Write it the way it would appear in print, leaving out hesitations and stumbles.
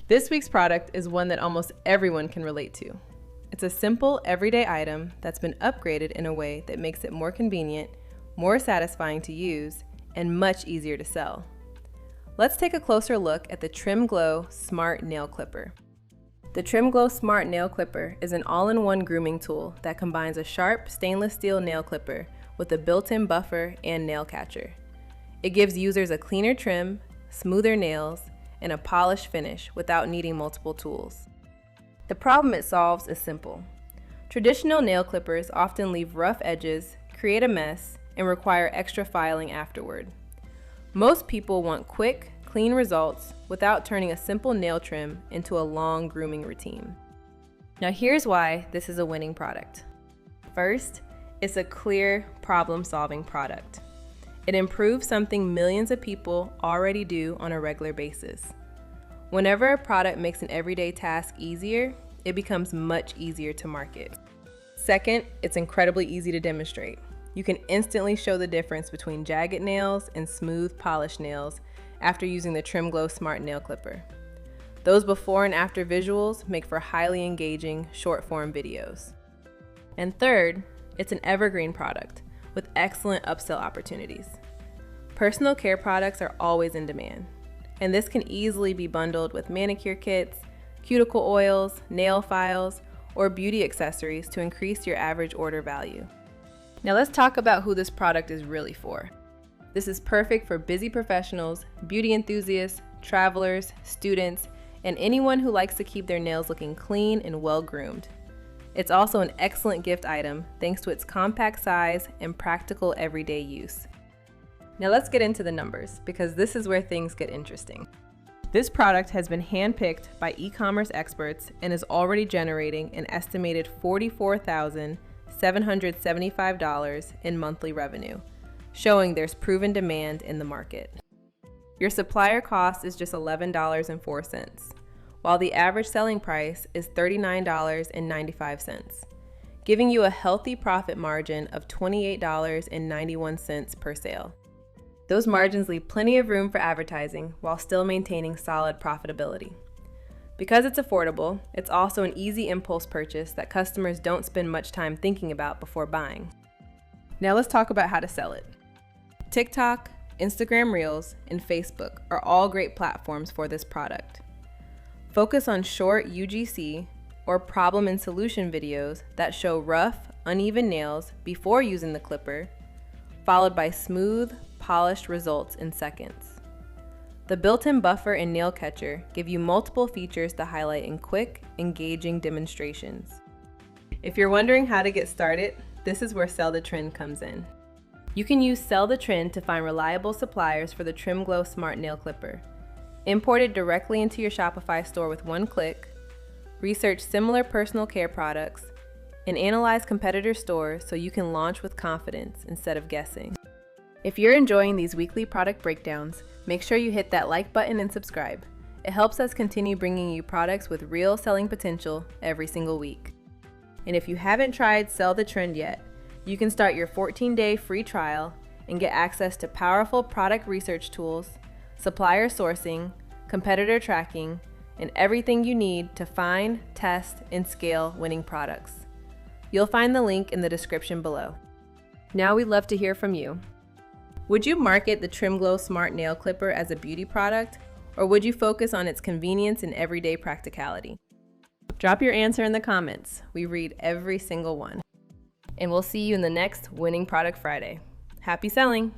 This week's product is one that almost everyone can relate to. It's a simple, everyday item that's been upgraded in a way that makes it more convenient, more satisfying to use, and much easier to sell. Let's take a closer look at the TrimGlow Smart Nail Clipper. The TrimGlow Smart Nail Clipper is an all-in-one grooming tool that combines a sharp stainless steel nail clipper with a built-in buffer and nail catcher. It gives users a cleaner trim, smoother nails, and a polished finish without needing multiple tools. The problem it solves is simple. Traditional nail clippers often leave rough edges, create a mess, and require extra filing afterward. Most people want quick, clean results without turning a simple nail trim into a long grooming routine. Now here's why this is a winning product. First, it's a clear problem-solving product. It improves something millions of people already do on a regular basis. Whenever a product makes an everyday task easier, it becomes much easier to market. Second, it's incredibly easy to demonstrate. You can instantly show the difference between jagged nails and smooth, polished nails after using the TrimGlow Smart Nail Clipper. Those before and after visuals make for highly engaging, short-form videos. And third, it's an evergreen product with excellent upsell opportunities. Personal care products are always in demand, and this can easily be bundled with manicure kits, cuticle oils, nail files, or beauty accessories to increase your average order value. Now let's talk about who this product is really for. This is perfect for busy professionals, beauty enthusiasts, travelers, students, and anyone who likes to keep their nails looking clean and well-groomed. It's also an excellent gift item thanks to its compact size and practical everyday use. Now let's get into the numbers because this is where things get interesting. This product has been handpicked by e-commerce experts and is already generating an estimated $44,775 in monthly revenue, showing there's proven demand in the market. Your supplier cost is just $11.04. while the average selling price is $39.95, giving you a healthy profit margin of $28.91 per sale. Those margins leave plenty of room for advertising while still maintaining solid profitability. Because it's affordable, it's also an easy impulse purchase that customers don't spend much time thinking about before buying. Now let's talk about how to sell it. TikTok, Instagram Reels, and Facebook are all great platforms for this product. Focus on short UGC or problem and solution videos that show rough, uneven nails before using the clipper, followed by smooth, polished results in seconds. The built-in buffer and nail catcher give you multiple features to highlight in quick, engaging demonstrations. If you're wondering how to get started, this is where Sell the Trend comes in. You can use Sell the Trend to find reliable suppliers for the TrimGlow Smart Nail Clipper. Import it directly into your Shopify store with one click, research similar personal care products, and analyze competitor stores so you can launch with confidence instead of guessing. If you're enjoying these weekly product breakdowns, make sure you hit that like button and subscribe. It helps us continue bringing you products with real selling potential every single week. And if you haven't tried Sell the Trend yet, you can start your 14-day free trial and get access to powerful product research tools, supplier sourcing, competitor tracking, and everything you need to find, test, and scale winning products. You'll find the link in the description below. Now we'd love to hear from you. Would you market the TrimGlow Smart Nail Clipper as a beauty product, or would you focus on its convenience and everyday practicality? Drop your answer in the comments. We read every single one. And we'll see you in the next Winning Product Friday. Happy selling!